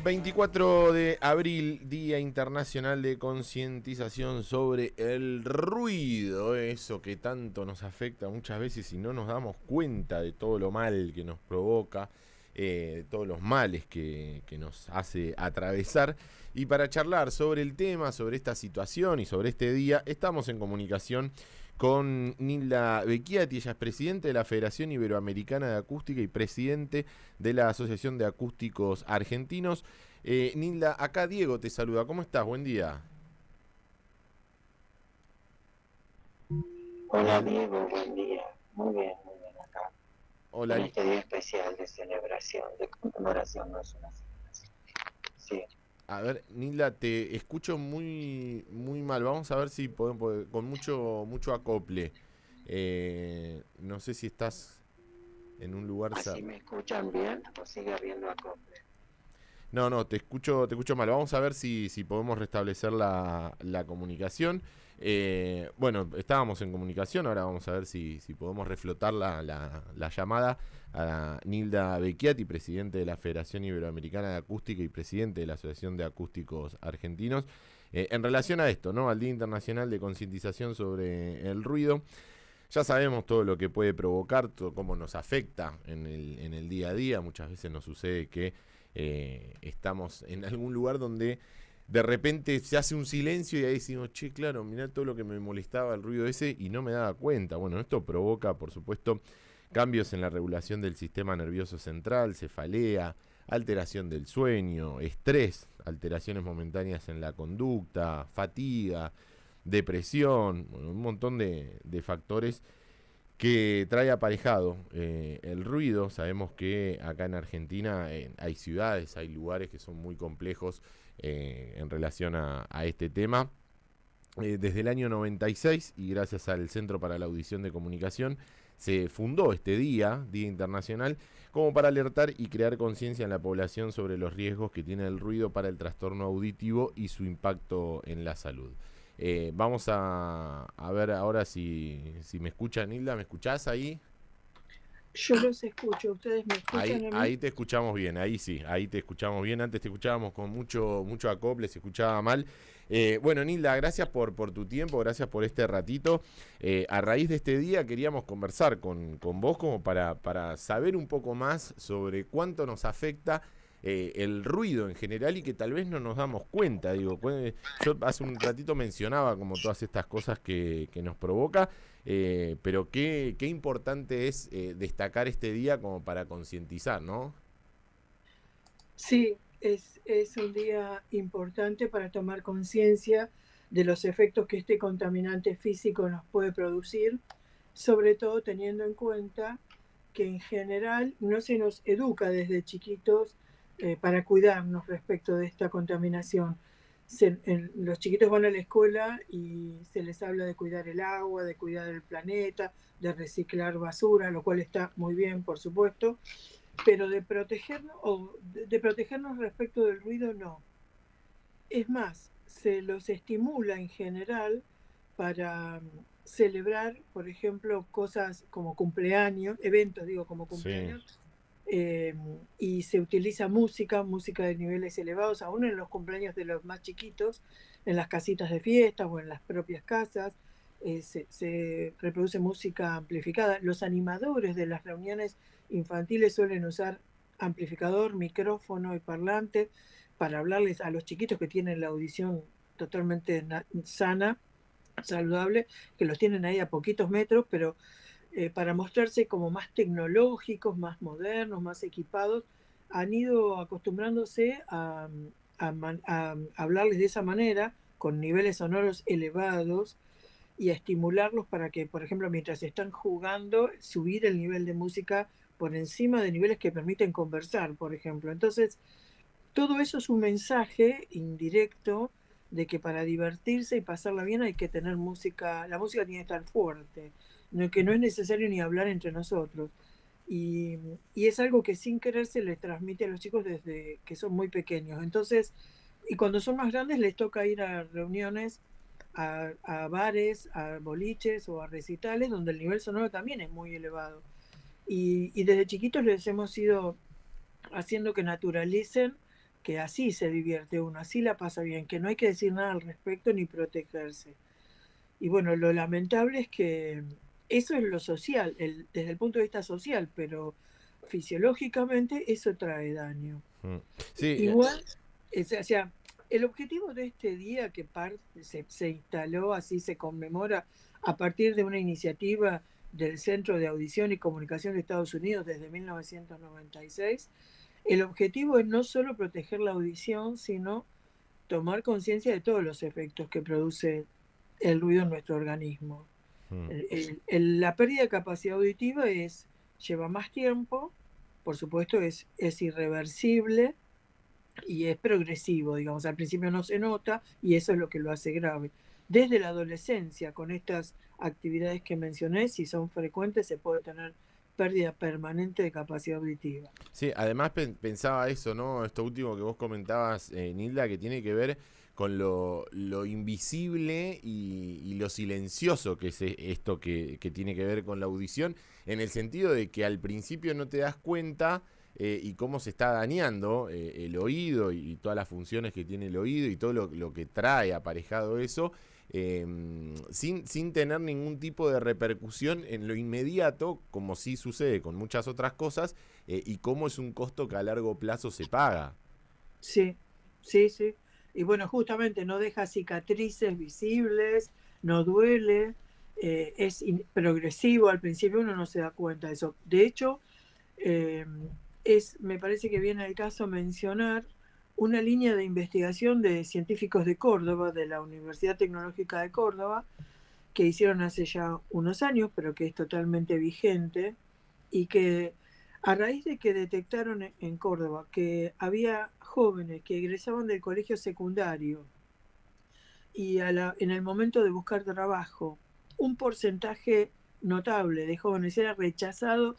24 de abril, Día Internacional de Concientización sobre el ruido, eso que tanto nos afecta muchas veces y no nos damos cuenta de todo lo mal que nos provoca, de todos los males que nos hace atravesar. Y para charlar sobre el tema, sobre esta situación y sobre este día, estamos en comunicación con Nilda Becchiati. Ella es presidente de la Federación Iberoamericana de Acústica y presidente de la Asociación de Acústicos Argentinos. Nilda, acá Diego te saluda. ¿Cómo estás? Buen día. Hola Diego, buen día. Muy bien acá. En Hola. este día especial de celebración, de conmemoración, no es una celebración. Sí. A ver, Nilda, te escucho muy mal. Vamos a ver si podemos, con mucho acople. No sé si estás en un lugar. Así me escuchan bien o sigue habiendo acople. No, te escucho mal. Vamos a ver si podemos restablecer la comunicación. Bueno, estábamos en comunicación, ahora vamos a ver si podemos reflotar la llamada a Nilda Becchiati, presidente de la Federación Iberoamericana de Acústica y presidente de la Asociación de Acústicos Argentinos, en relación a esto, ¿no? Al Día Internacional de Concientización sobre el Ruido. Ya sabemos todo lo que puede provocar, todo cómo nos afecta en el día a día. Muchas veces nos sucede que estamos en algún lugar donde de repente se hace un silencio y ahí decimos, che, claro, mirá todo lo que me molestaba el ruido ese y no me daba cuenta. Bueno, esto provoca, por supuesto, cambios en la regulación del sistema nervioso central, cefalea, alteración del sueño, estrés, alteraciones momentáneas en la conducta, fatiga, depresión, bueno, un montón de factores que trae aparejado el ruido. Sabemos que acá en Argentina hay ciudades, hay lugares que son muy complejos en relación a este tema. Desde el año 96 y gracias al Centro para la Audición de Comunicación se fundó este Día Internacional, como para alertar y crear conciencia en la población sobre los riesgos que tiene el ruido para el trastorno auditivo y su impacto en la salud. Vamos a ver ahora si me escucha Nilda. ¿Me escuchás ahí? Yo los escucho, ¿ustedes me escuchan a mí? Ahí te escuchamos bien, ahí sí, ahí te escuchamos bien. Antes te escuchábamos con mucho acople, se escuchaba mal. Bueno, Nilda, gracias por tu tiempo, gracias por este ratito. A raíz de este día queríamos conversar con vos como para saber un poco más sobre cuánto nos afecta el ruido en general y que tal vez no nos damos cuenta. Digo, yo hace un ratito mencionaba como todas estas cosas que nos provoca, pero qué importante es destacar este día como para concientizar, ¿no? Sí, es un día importante para tomar conciencia de los efectos que este contaminante físico nos puede producir, sobre todo teniendo en cuenta que en general no se nos educa desde chiquitos para cuidarnos respecto de esta contaminación. Los chiquitos van a la escuela y se les habla de cuidar el agua, de cuidar el planeta, de reciclar basura, lo cual está muy bien, por supuesto, pero de protegernos respecto del ruido no. Es más, se los estimula en general para celebrar, por ejemplo, cosas como cumpleaños, eventos, digo, como Sí. cumpleaños, y se utiliza música de niveles elevados, aún en los cumpleaños de los más chiquitos, en las casitas de fiestas o en las propias casas, se reproduce música amplificada. Los animadores de las reuniones infantiles suelen usar amplificador, micrófono y parlante para hablarles a los chiquitos que tienen la audición totalmente sana, saludable, que los tienen ahí a poquitos metros, pero para mostrarse como más tecnológicos, más modernos, más equipados, han ido acostumbrándose a hablarles de esa manera, con niveles sonoros elevados, y a estimularlos para que, por ejemplo, mientras están jugando, subir el nivel de música por encima de niveles que permiten conversar, por ejemplo. Entonces, todo eso es un mensaje indirecto de que para divertirse y pasarla bien hay que tener música, la música tiene que estar fuerte, que no es necesario ni hablar entre nosotros. Y es algo que sin querer se les transmite a los chicos desde que son muy pequeños. Entonces, y cuando son más grandes les toca ir a reuniones, a bares, a boliches o a recitales donde el nivel sonoro también es muy elevado. Y desde chiquitos les hemos ido haciendo que naturalicen que así se divierte uno, así la pasa bien, que no hay que decir nada al respecto ni protegerse. Y bueno, lo lamentable es que eso es lo social, desde el punto de vista social, pero fisiológicamente eso trae daño. Mm. Sí, Igual, o sea, el objetivo de este día que se instaló, así se conmemora, a partir de una iniciativa del Centro de Audición y Comunicación de Estados Unidos desde 1996, el objetivo es no solo proteger la audición, sino tomar conciencia de todos los efectos que produce el ruido en nuestro organismo. mm. La pérdida de capacidad auditiva lleva más tiempo, por supuesto es irreversible y es progresivo, digamos, al principio no se nota y eso es lo que lo hace grave. Desde la adolescencia, con estas actividades que mencioné, si son frecuentes, se puede tener pérdida permanente de capacidad auditiva. Sí, además pensaba eso, ¿no? Esto último que vos comentabas, Nilda, que tiene que ver con lo invisible y lo silencioso que es esto que tiene que ver con la audición, en el sentido de que al principio no te das cuenta y cómo se está dañando el oído y todas las funciones que tiene el oído y todo lo que trae aparejado eso, sin tener ningún tipo de repercusión en lo inmediato, como sí sucede con muchas otras cosas, y cómo es un costo que a largo plazo se paga. Sí, sí, sí. Y bueno, justamente no deja cicatrices visibles, no duele, progresivo, al principio uno no se da cuenta de eso. De hecho, eh, me parece que viene al caso mencionar una línea de investigación de científicos de Córdoba, de la Universidad Tecnológica de Córdoba, que hicieron hace ya unos años, pero que es totalmente vigente, y que a raíz de que detectaron en Córdoba que había jóvenes que egresaban del colegio secundario y en el momento de buscar trabajo, un porcentaje notable de jóvenes era rechazado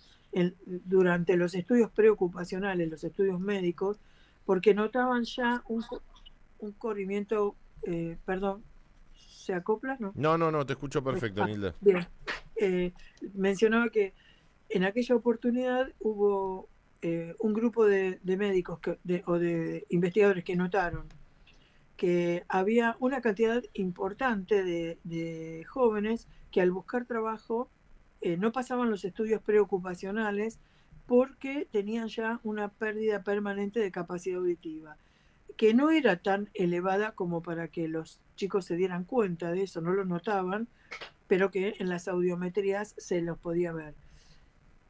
durante los estudios preocupacionales, los estudios médicos, porque notaban ya un corrimiento, perdón, ¿se acopla? No. No, no, no, te escucho perfecto, Ah, Nilda. bien. Mencionaba que en aquella oportunidad hubo un grupo de médicos o de investigadores que notaron que había una cantidad importante de jóvenes que al buscar trabajo no pasaban los estudios preocupacionales porque tenían ya una pérdida permanente de capacidad auditiva, que no era tan elevada como para que los chicos se dieran cuenta de eso, no lo notaban, pero que en las audiometrías se los podía ver.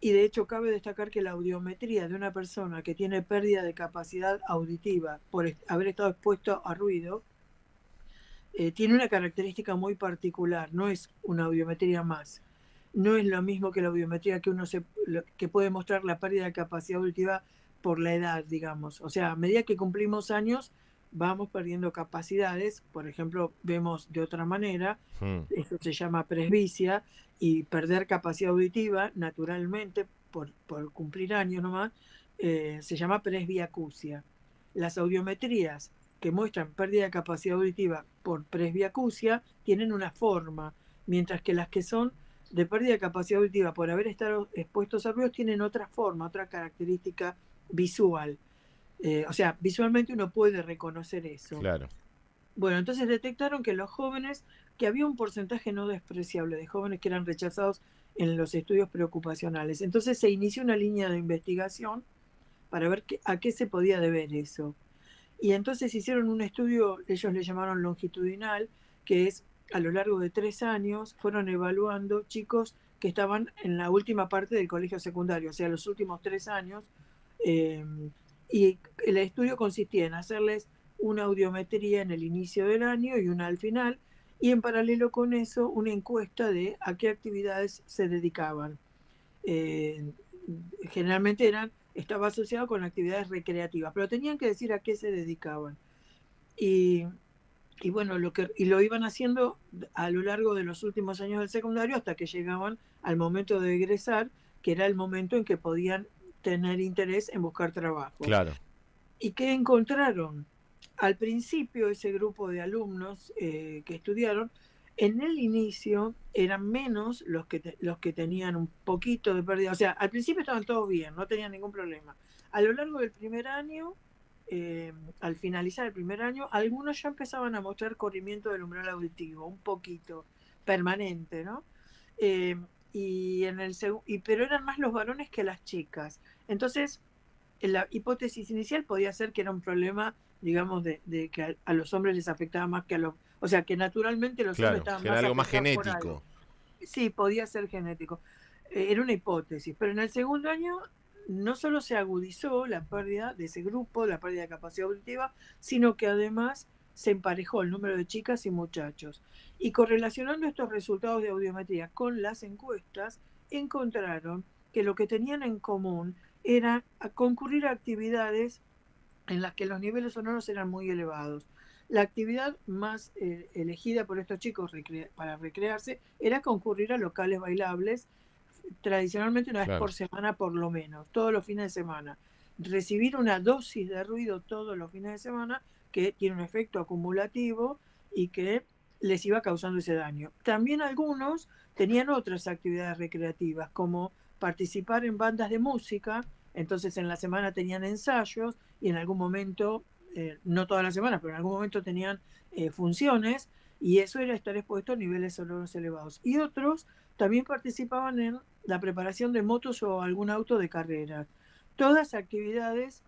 Y de hecho cabe destacar que la audiometría de una persona que tiene pérdida de capacidad auditiva por haber estado expuesto a ruido, tiene una característica muy particular, no es una audiometría más. No es lo mismo que la audiometría que puede mostrar la pérdida de capacidad auditiva por la edad, digamos. O sea, a medida que cumplimos años, vamos perdiendo capacidades. Por ejemplo, vemos de otra manera, Mm. eso se llama presbicia, y perder capacidad auditiva, naturalmente, por cumplir años nomás, se llama presbiacusia. Las audiometrías que muestran pérdida de capacidad auditiva por presbiacusia tienen una forma, mientras que las que son de pérdida de capacidad auditiva por haber estado expuestos a ruidos tienen otra forma, otra característica visual. O sea, visualmente uno puede reconocer eso. Claro. Bueno, entonces detectaron que los jóvenes, que había un porcentaje no despreciable de jóvenes que eran rechazados en los estudios preocupacionales. Entonces se inició una línea de investigación para ver a qué se podía deber eso. Y entonces hicieron un estudio, ellos le llamaron longitudinal, que es a lo largo de 3 años, fueron evaluando chicos que estaban en la última parte del colegio secundario, o sea, los últimos 3 años. eh, y el estudio consistía en hacerles una audiometría en el inicio del año y una al final, y en paralelo con eso una encuesta de a qué actividades se dedicaban. Eh, Generalmente estaba asociado con actividades recreativas, pero tenían que decir a qué se dedicaban. Y, y bueno, lo iban haciendo a lo largo de los últimos años del secundario hasta que llegaban al momento de egresar, que era el momento en que podían tener interés en buscar trabajo. Claro. ¿Y qué encontraron? Al principio, ese grupo de alumnos que estudiaron, en el inicio eran menos los que tenían un poquito de pérdida. O sea, al principio estaban todos bien, no tenían ningún problema. A lo largo del primer año al finalizar el primer año, algunos ya empezaban a mostrar corrimiento del umbral auditivo, un poquito, permanente, ¿no? Eh, pero eran más los varones que las chicas. Entonces, la hipótesis inicial podía ser que era un problema, digamos, de que a los hombres les afectaba más que a los... O sea, que naturalmente los hombres Claro, estaban era más algo más afectados por algo. genético. Sí, podía ser genético. Era una hipótesis, pero en el segundo año no solo se agudizó la pérdida de ese grupo, la pérdida de capacidad auditiva, sino que además se emparejó el número de chicas y muchachos. Y correlacionando estos resultados de audiometría con las encuestas, encontraron que lo que tenían en común era concurrir a actividades en las que los niveles sonoros eran muy elevados. La actividad más elegida por estos chicos para recrearse era concurrir a locales bailables, tradicionalmente una vez Claro. por semana por lo menos, todos los fines de semana. Recibir una dosis de ruido todos los fines de semana que tiene un efecto acumulativo y que les iba causando ese daño. También algunos tenían otras actividades recreativas, como participar en bandas de música, entonces en la semana tenían ensayos y en algún momento, no toda la semana, pero en algún momento tenían funciones, y eso era estar expuesto a niveles sonoros elevados. Y otros también participaban en la preparación de motos o algún auto de carrera. Todas actividades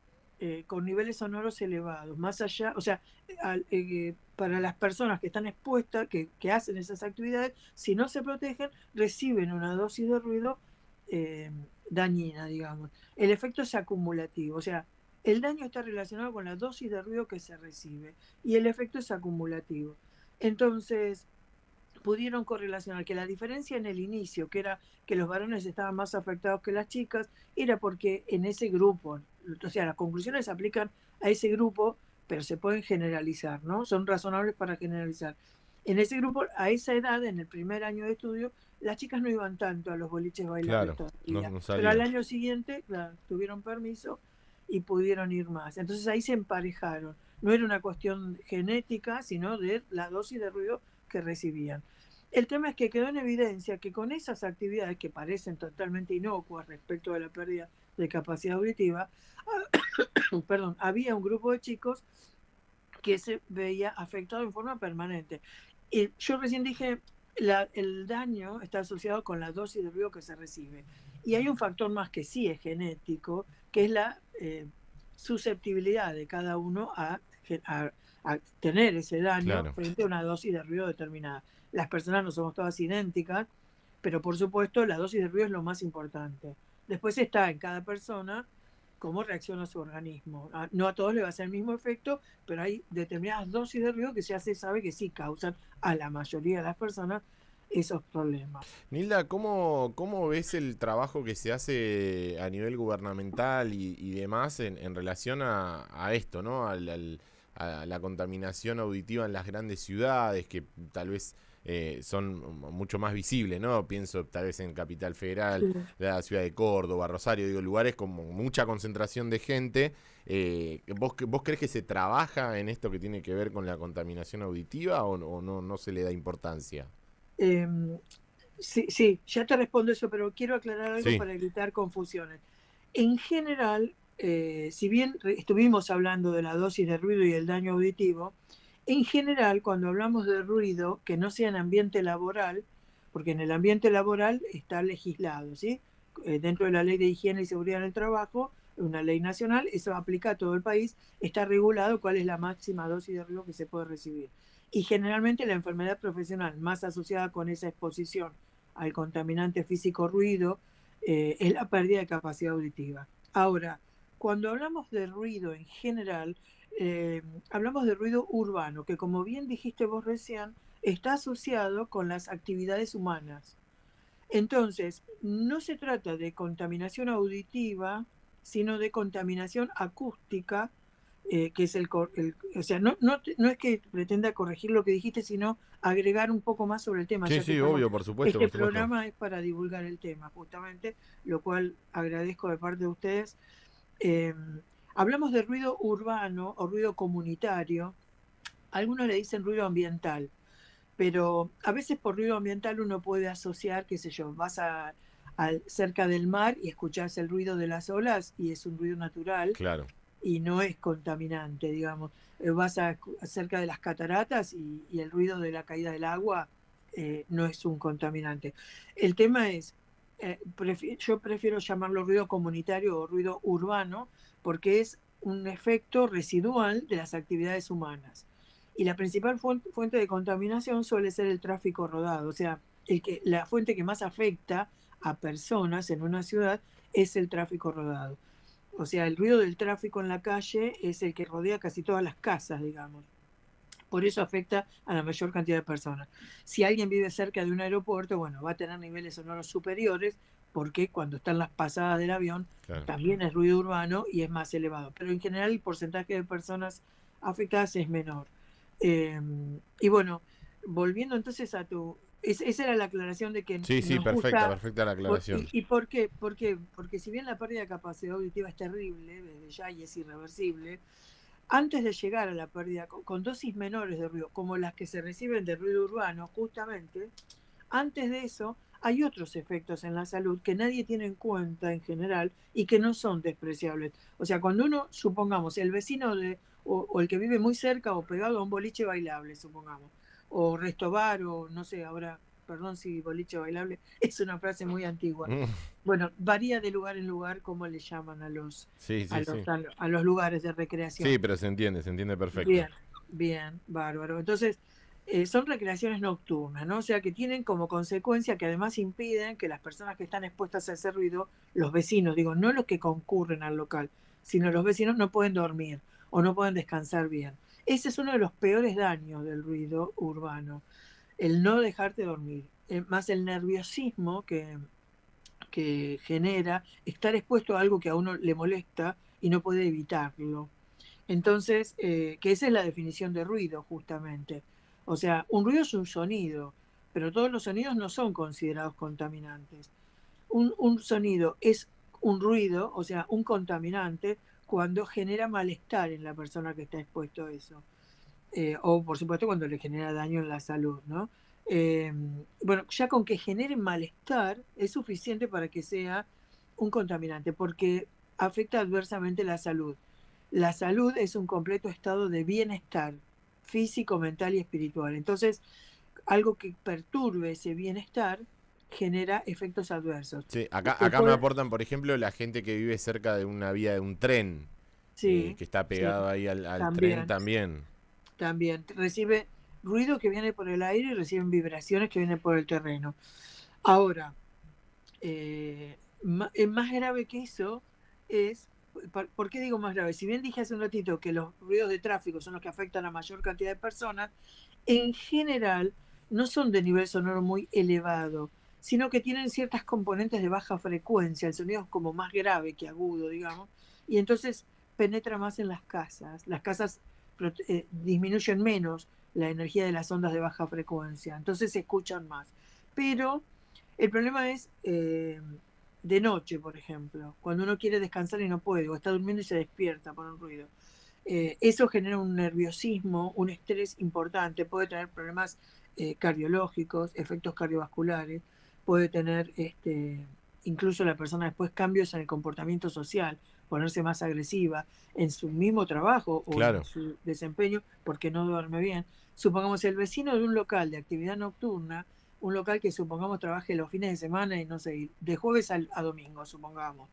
con niveles sonoros elevados, más allá, o sea, para las personas que están expuestas, que hacen esas actividades, si no se protegen, reciben una dosis de ruido dañina, digamos. El efecto es acumulativo, o sea, el daño está relacionado con la dosis de ruido que se recibe y el efecto es acumulativo. Entonces, pudieron correlacionar que la diferencia en el inicio, que era que los varones estaban más afectados que las chicas, era porque en ese grupo, o sea, las conclusiones se aplican a ese grupo, pero se pueden generalizar, ¿no? Son razonables para generalizar. En ese grupo, a esa edad, en el primer año de estudio, las chicas no iban tanto a los boliches bailables Claro, no, todavía, no pero al salían. año siguiente, claro, tuvieron permiso y pudieron ir más. Entonces ahí se emparejaron. No era una cuestión genética, sino de la dosis de ruido que recibían. El tema es que quedó en evidencia que con esas actividades que parecen totalmente inocuas respecto a la pérdida de capacidad auditiva, perdón, había un grupo de chicos que se veía afectado en forma permanente. Y yo recién dije, el daño está asociado con la dosis de ruido que se recibe. Y hay un factor más que sí es genético, que es la susceptibilidad de cada uno a tener ese daño Claro. frente a una dosis de ruido determinada. Las personas no somos todas idénticas, pero por supuesto la dosis de ruido es lo más importante. Después está en cada persona cómo reacciona su organismo. No a todos le va a hacer el mismo efecto, pero hay determinadas dosis de ruido que ya se sabe que sí causan a la mayoría de las personas esos problemas. Nilda, ¿cómo ves el trabajo que se hace a nivel gubernamental y demás en relación a esto, ¿no? A la contaminación auditiva en las grandes ciudades, que tal vez son mucho más visibles, ¿no? Pienso tal vez en Capital Federal, Sí. la ciudad de Córdoba, Rosario, digo, lugares con mucha concentración de gente. ¿Vos crees que se trabaja en esto que tiene que ver con la contaminación auditiva o no se le da importancia? Eh, sí, sí, ya te respondo eso, pero quiero aclarar algo Sí, para evitar confusiones. En general, si bien estuvimos hablando de la dosis de ruido y el daño auditivo, en general, cuando hablamos de ruido que no sea en ambiente laboral, porque en el ambiente laboral está legislado, ¿sí? Dentro de la Ley de Higiene y Seguridad en el Trabajo, una ley nacional, eso aplica a todo el país, está regulado cuál es la máxima dosis de ruido que se puede recibir. Y generalmente la enfermedad profesional más asociada con esa exposición al contaminante físico ruido es la pérdida de capacidad auditiva. Ahora, cuando hablamos de ruido en general, hablamos de ruido urbano, que como bien dijiste vos recién, está asociado con las actividades humanas. Entonces, no se trata de contaminación auditiva, sino de contaminación acústica, que es o sea, no es que pretenda corregir lo que dijiste, sino agregar un poco más sobre el tema, sí, ya que sí, estamos, obvio, por supuesto, este por supuesto. programa es para divulgar el tema, justamente, lo cual agradezco de parte de ustedes. Eh, Hablamos de ruido urbano o ruido comunitario, algunos le dicen ruido ambiental, pero a veces por ruido ambiental uno puede asociar, qué sé yo, cerca del mar y escuchás el ruido de las olas y es un ruido natural. Claro. y no es contaminante, digamos. Vas cerca de las cataratas y el ruido de la caída del agua no es un contaminante. El tema es, yo prefiero llamarlo ruido comunitario o ruido urbano porque es un efecto residual de las actividades humanas. Y la principal fuente de contaminación suele ser el tráfico rodado, o sea, la fuente que más afecta a personas en una ciudad es el tráfico rodado. O sea, el ruido del tráfico en la calle es el que rodea casi todas las casas, digamos. Por eso afecta a la mayor cantidad de personas. Si alguien vive cerca de un aeropuerto, bueno, va a tener niveles sonoros superiores porque cuando están las pasadas del avión Claro. también es ruido urbano y es más elevado. Pero en general el porcentaje de personas afectadas es menor. Y bueno, volviendo entonces a esa era la aclaración de que Sí, sí, nos perfecta, gusta. perfecta la aclaración. ¿Y por qué? ¿Por qué? Porque si bien la pérdida de capacidad auditiva es terrible, desde ya y es irreversible, antes de llegar a la pérdida con dosis menores de ruido, como las que se reciben de ruido urbano, justamente, antes de eso hay otros efectos en la salud que nadie tiene en cuenta en general y que no son despreciables. O sea, cuando uno, supongamos, el vecino o el que vive muy cerca o pegado a un boliche bailable, supongamos, o restobar, o no sé, ahora, perdón si boliche bailable es una frase muy antigua. Bueno, varía de lugar en lugar cómo le llaman Sí, sí, sí. a los lugares de recreación. Sí, pero se entiende perfecto. Bien, bien, bárbaro. Entonces, son recreaciones nocturnas, ¿no? O sea, que tienen como consecuencia que además impiden que las personas que están expuestas a ese ruido, los vecinos, digo, no los que concurren al local, sino los vecinos no pueden dormir o no pueden descansar bien. Ese es uno de los peores daños del ruido urbano, el no dejarte dormir, más el nerviosismo que genera estar expuesto a algo que a uno le molesta y no puede evitarlo. Entonces, que esa es la definición de ruido, justamente. O sea, un ruido es un sonido, pero todos los sonidos no son considerados contaminantes. Un sonido es un ruido, o sea, un contaminante, cuando genera malestar en la persona que está expuesto a eso. O, por supuesto, cuando le genera daño en la salud, ¿no? Eh, bueno, ya con que genere malestar es suficiente para que sea un contaminante, porque afecta adversamente la salud. La salud es un completo estado de bienestar físico, mental y espiritual. Entonces, algo que perturbe ese bienestar genera efectos adversos. Sí, acá me aportan, por ejemplo, la gente que vive cerca de una vía de un tren, Sí, que está sí, pegado ahí al tren también, también. también. Recibe ruido que viene por el aire y reciben vibraciones que vienen por el terreno. Ahora, más grave que eso es, ¿por qué digo más grave? Si bien dije hace un ratito que los ruidos de tráfico son los que afectan a mayor cantidad de personas, en general no son de nivel sonoro muy elevado, sino que tienen ciertas componentes de baja frecuencia, el sonido es como más grave que agudo, digamos, y entonces penetra más en las casas. Las casas disminuyen menos la energía de las ondas de baja frecuencia, entonces se escuchan más. Pero el problema es de noche, por ejemplo, cuando uno quiere descansar y no puede, o está durmiendo y se despierta por un ruido. Eso genera un nerviosismo, un estrés importante, puede tener problemas cardiológicos, efectos cardiovasculares, puede tener incluso la persona después cambios en el comportamiento social, ponerse más agresiva en su mismo trabajo o en Claro. su desempeño porque no duerme bien. Supongamos el vecino de un local de actividad nocturna, un local que supongamos trabaje los fines de semana y no sé, de jueves a domingo, supongamos.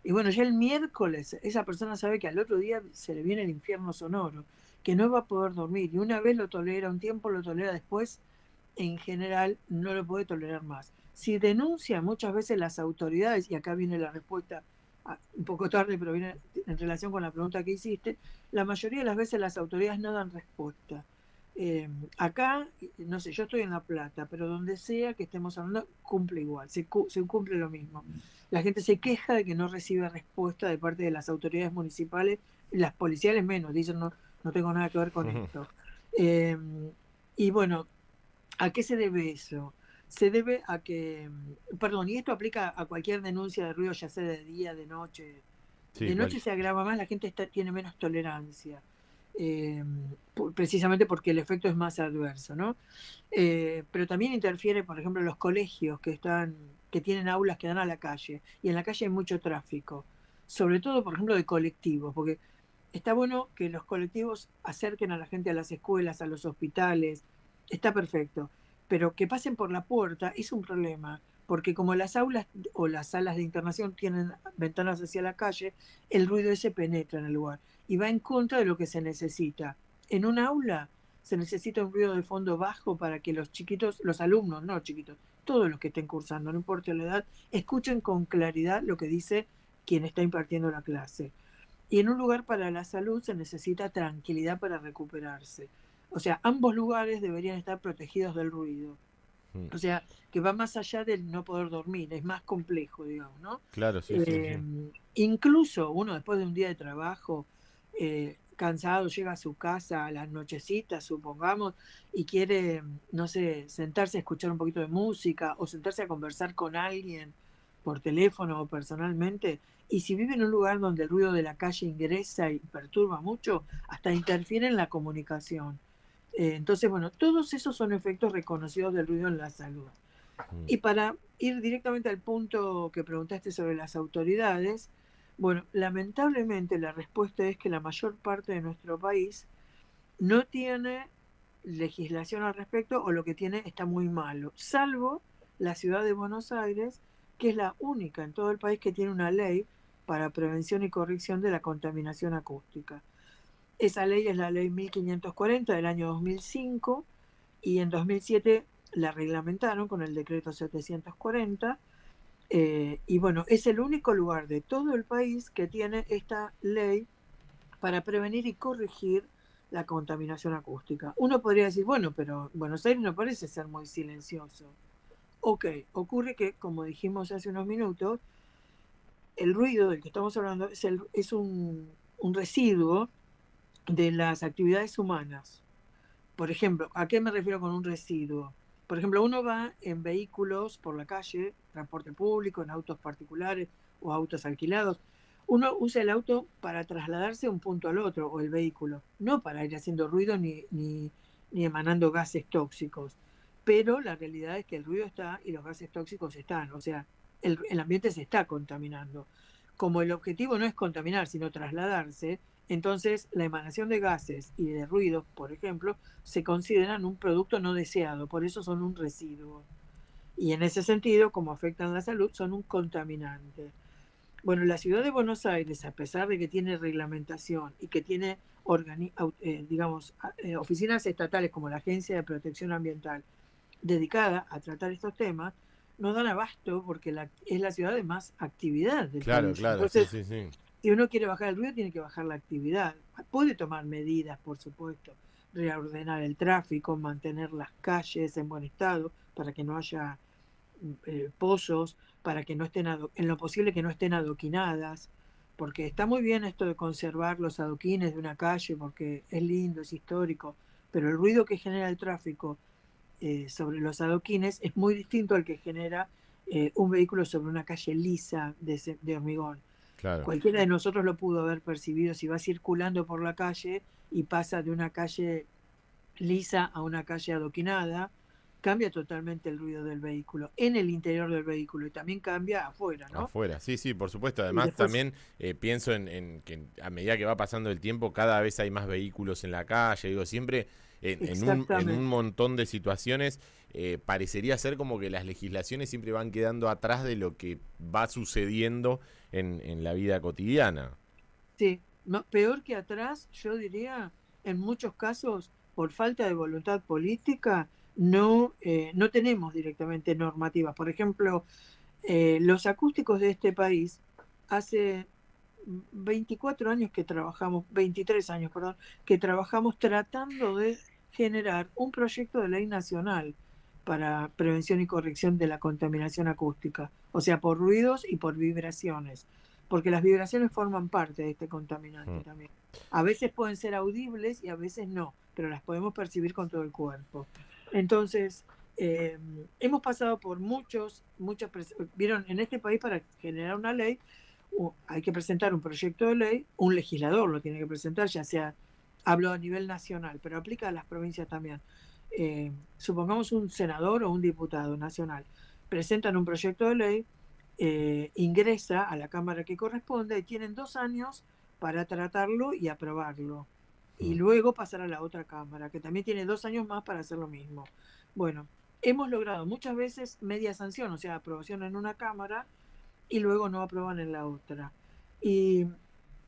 Y bueno, ya el miércoles esa persona sabe que al otro día se le viene el infierno sonoro, que no va a poder dormir. Y una vez lo tolera un tiempo, lo tolera después, en general no lo puede tolerar más. Si denuncia muchas veces las autoridades, y acá viene la respuesta un poco tarde, pero viene en relación con la pregunta que hiciste, la mayoría de las veces las autoridades no dan respuesta. Acá, no sé, yo estoy en La Plata, pero donde sea que estemos hablando, cumple igual, se cumple lo mismo. La gente se queja de que no recibe respuesta de parte de las autoridades municipales, las policiales menos, dicen no tengo nada que ver con esto. Eh, y bueno, ¿a qué se debe eso? Se debe a que, perdón, y esto aplica a cualquier denuncia de ruido, ya sea de día, de noche. Sí, De noche se agrava más, la gente tiene menos tolerancia, precisamente porque el efecto es más adverso, ¿no? Pero también interfiere, por ejemplo, los colegios que tienen aulas que dan a la calle, y en la calle hay mucho tráfico, sobre todo, por ejemplo, de colectivos, porque está bueno que los colectivos acerquen a la gente a las escuelas, a los hospitales, está perfecto, pero que pasen por la puerta es un problema, porque como las aulas o las salas de internación tienen ventanas hacia la calle, el ruido ese penetra en el lugar y va en contra de lo que se necesita. En un aula se necesita un ruido de fondo bajo para que los chiquitos, los alumnos, no chiquitos, todos los que estén cursando, no importa la edad, escuchen con claridad lo que dice quien está impartiendo la clase. Y en un lugar para la salud se necesita tranquilidad para recuperarse. O sea, ambos lugares deberían estar protegidos del ruido. Mm. O sea, que va más allá del no poder dormir, es más complejo, digamos, ¿no? Claro, sí, sí, sí. Incluso uno después de un día de trabajo, cansado, llega a su casa a las nochecitas, supongamos, y quiere, no sé, sentarse a escuchar un poquito de música o sentarse a conversar con alguien por teléfono o personalmente. Y si vive en un lugar donde el ruido de la calle ingresa y perturba mucho, hasta interfiere en la comunicación. Entonces, bueno, todos esos son efectos reconocidos del ruido en la salud. Mm. Y para ir directamente al punto que preguntaste sobre las autoridades, bueno, lamentablemente la respuesta es que la mayor parte de nuestro país no tiene legislación al respecto, o lo que tiene está muy malo, salvo la ciudad de Buenos Aires, que es la única en todo el país que tiene una ley para prevención y corrección de la contaminación acústica. Esa ley es la ley 1540 del año 2005 y en 2007 la reglamentaron con el decreto 740. Y bueno, es el único lugar de todo el país que tiene esta ley para prevenir y corregir la contaminación acústica. Uno podría decir, bueno, pero Buenos Aires no parece ser muy silencioso. Ok, ocurre que, como dijimos hace unos minutos, el ruido del que estamos hablando es un residuo de las actividades humanas. Por ejemplo, ¿a qué me refiero con un residuo? Por ejemplo, uno va en vehículos por la calle, transporte público, en autos particulares o autos alquilados. Uno usa el auto para trasladarse de un punto al otro, o el vehículo, no para ir haciendo ruido ni emanando gases tóxicos. Pero la realidad es que el ruido está y los gases tóxicos están. O sea, el ambiente se está contaminando. Como el objetivo no es contaminar, sino trasladarse, entonces la emanación de gases y de ruidos, por ejemplo, se consideran un producto no deseado, por eso son un residuo. Y en ese sentido, como afectan la salud, son un contaminante. Bueno, la ciudad de Buenos Aires, a pesar de que tiene reglamentación y que tiene digamos, oficinas estatales como la Agencia de Protección Ambiental dedicada a tratar estos temas, no dan abasto porque es la ciudad de más actividad del Claro, país. claro, sí, Entonces, sí, sí. si uno quiere bajar el ruido, tiene que bajar la actividad. Puede tomar medidas, por supuesto, reordenar el tráfico, mantener las calles en buen estado para que no haya pozos, para que no estén, en lo posible que no estén adoquinadas, porque está muy bien esto de conservar los adoquines de una calle, porque es lindo, es histórico, pero el ruido que genera el tráfico sobre los adoquines es muy distinto al que genera un vehículo sobre una calle lisa de hormigón. Claro. Cualquiera de nosotros lo pudo haber percibido si va circulando por la calle y pasa de una calle lisa a una calle adoquinada, cambia totalmente el ruido del vehículo, en el interior del vehículo, y también cambia afuera, ¿no? Afuera, sí, sí, por supuesto. Y Además, después, también pienso en que a medida que va pasando el tiempo, cada vez hay más vehículos en la calle. Digo, siempre en un exactamente. montón de situaciones parecería ser como que las legislaciones siempre van quedando atrás de lo que va sucediendo en la vida cotidiana. Sí, peor que atrás, yo diría, en muchos casos, por falta de voluntad política, no tenemos directamente normativas. Por ejemplo, los acústicos de este país, hace 24 años que trabajamos, 23 años, perdón, que trabajamos tratando de generar un proyecto de ley nacional para prevención y corrección de la contaminación acústica, o sea, por ruidos y por vibraciones, porque las vibraciones forman parte de este contaminante Mm. también. A veces pueden ser audibles y a veces no, pero las podemos percibir con todo el cuerpo. Entonces, hemos pasado por vieron, en este país para generar una ley hay que presentar un proyecto de ley, un legislador lo tiene que presentar, ya sea, hablo a nivel nacional, pero aplica a las provincias también. Supongamos un senador o un diputado nacional, presentan un proyecto de ley, ingresa a la Cámara que corresponde y tienen 2 años para tratarlo y aprobarlo. Y Mm. luego pasar a la otra cámara, que también tiene 2 años más para hacer lo mismo. Bueno, hemos logrado muchas veces media sanción, o sea, aprobación en una cámara y luego no aprueban en la otra. Y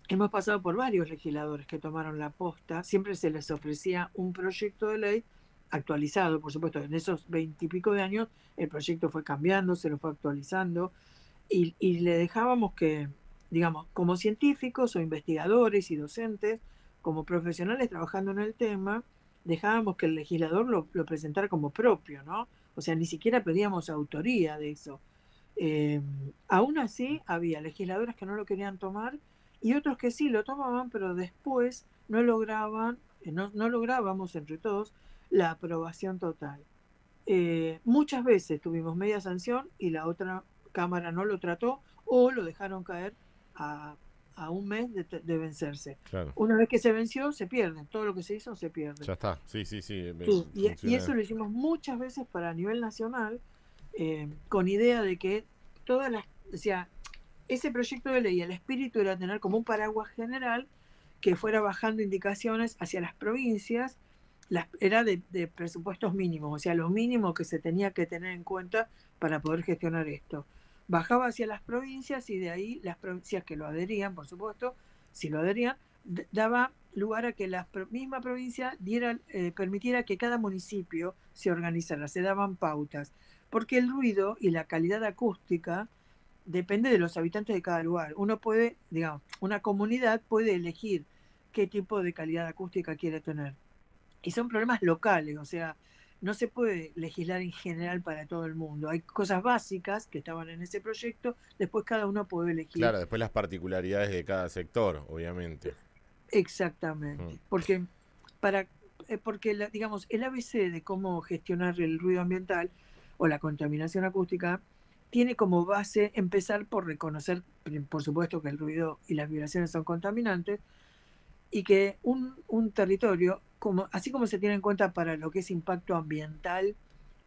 hemos pasado por varios legisladores que tomaron la posta, siempre se les ofrecía un proyecto de ley actualizado, por supuesto, en esos 20 y pico de años el proyecto fue cambiando, se lo fue actualizando y le dejábamos que, digamos, como científicos o investigadores y docentes, como profesionales trabajando en el tema, dejábamos que el legislador lo presentara como propio, ¿no? O sea, ni siquiera pedíamos autoría de eso. Eh, Aún así, había legisladores que no lo querían tomar y otros que sí lo tomaban, pero después no lograban, no lográbamos entre todos la aprobación total. Muchas veces tuvimos media sanción y la otra cámara no lo trató o lo dejaron caer a, a un mes de vencerse. Claro. Una vez que se venció, se pierde. Todo lo que se hizo se pierde. Ya está. Sí, sí, sí. Sí, y Funciona. eso lo hicimos muchas veces para nivel nacional, con idea de que todas las, o sea, ese proyecto de ley, el espíritu era tener como un paraguas general que fuera bajando indicaciones hacia las provincias, era de presupuestos mínimos, o sea, lo mínimo que se tenía que tener en cuenta para poder gestionar esto. Bajaba hacia las provincias y de ahí las provincias que lo adherían, por supuesto, si lo adherían, daba lugar a que la misma provincia permitiera que cada municipio se organizara, se daban pautas, porque el ruido y la calidad acústica depende de los habitantes de cada lugar. Uno puede, digamos, una comunidad puede elegir qué tipo de calidad acústica quiere tener. Y son problemas locales, o sea, no se puede legislar en general para todo el mundo. Hay cosas básicas que estaban en ese proyecto, después cada uno puede elegir Claro, después las particularidades de cada sector, obviamente. Mm. exactamente. Para, porque digamos, el ABC de cómo gestionar el ruido ambiental o la contaminación acústica tiene como base empezar por reconocer, por supuesto, que el ruido y las vibraciones son contaminantes y que un territorio, así como se tiene en cuenta para lo que es impacto ambiental,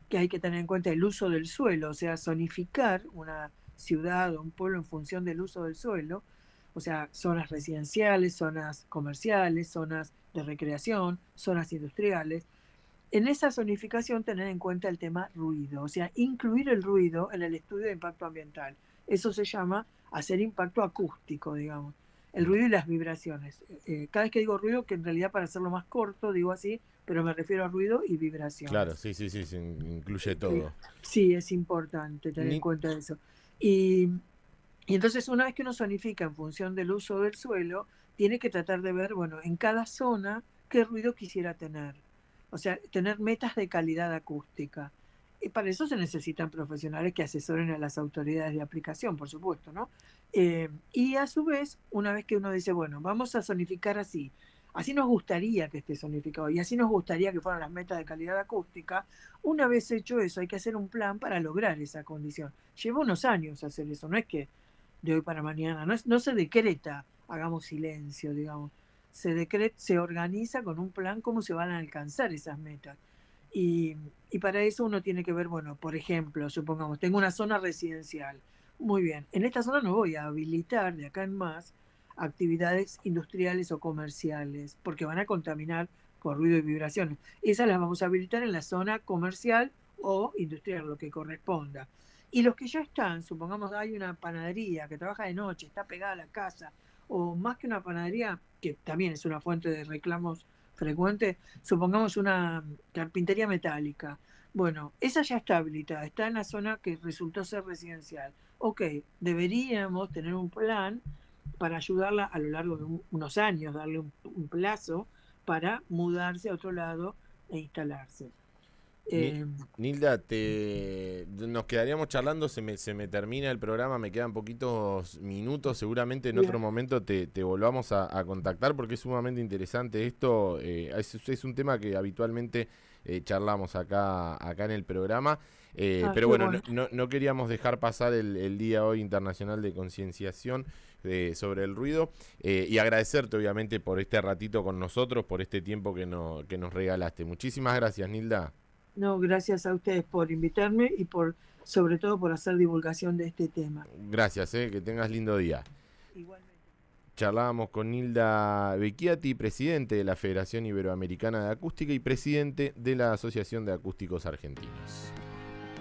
que hay que tener en cuenta el uso del suelo, o sea, zonificar una ciudad o un pueblo en función del uso del suelo, o sea, zonas residenciales, zonas comerciales, zonas de recreación, zonas industriales. En esa zonificación tener en cuenta el tema ruido, o sea, incluir el ruido en el estudio de impacto ambiental. Eso se llama hacer impacto acústico, digamos. El ruido y las vibraciones. Cada vez que digo ruido, que en realidad para hacerlo más corto digo así, pero me refiero a ruido y Claro, vibraciones. sí, sí, sí, incluye Eh, todo. sí, es importante tener en Ni- cuenta eso. Y, y entonces una vez que uno zonifica en función del uso del suelo, tiene que tratar de ver, bueno, en cada zona qué ruido quisiera tener. O sea, tener metas de calidad acústica. Y para eso se necesitan profesionales que asesoren a las autoridades de aplicación, por supuesto, ¿no? Y a su vez, una vez que uno dice, bueno, vamos a zonificar así, así nos gustaría que esté zonificado y así nos gustaría que fueran las metas de calidad acústica, una vez hecho eso, hay que hacer un plan para lograr esa condición. Lleva unos años hacer eso, no es que de hoy para mañana, no se decreta, hagamos silencio, digamos. Se organiza con un plan cómo se van a alcanzar esas metas. Y para eso uno tiene que ver, bueno, por ejemplo, supongamos, tengo una zona residencial. Muy bien, en esta zona no voy a habilitar de acá en más actividades industriales o comerciales, porque van a contaminar con ruido y vibraciones. Esas las vamos a habilitar en la zona comercial o industrial, lo que corresponda. Y los que ya están, supongamos hay una panadería que trabaja de noche, está pegada a la casa, o más que una panadería, que también es una fuente de reclamos frecuente, supongamos una carpintería metálica. Bueno, esa ya está habilitada, está en la zona que resultó ser residencial. Ok, deberíamos tener un plan para ayudarla a lo largo de unos años, darle un plazo para mudarse a otro lado e instalarse. Ni- Eh, Nilda, nos quedaríamos charlando, se me termina el programa, me quedan poquitos minutos, seguramente en otro bien. momento te volvamos a contactar porque es sumamente interesante esto, es un tema que habitualmente charlamos acá en el programa, pero Qué bueno, bueno. no queríamos dejar pasar el Día Hoy Internacional de Concienciación sobre el ruido y agradecerte obviamente por este ratito con nosotros, por este tiempo que nos regalaste. Muchísimas gracias, Nilda. No, gracias a ustedes por invitarme y sobre todo por hacer divulgación de este tema. Gracias, que tengas lindo día. Igualmente. Charlábamos con Nilda Becchiati, presidente de la Federación Iberoamericana de Acústica y presidente de la Asociación de Acústicos Argentinos.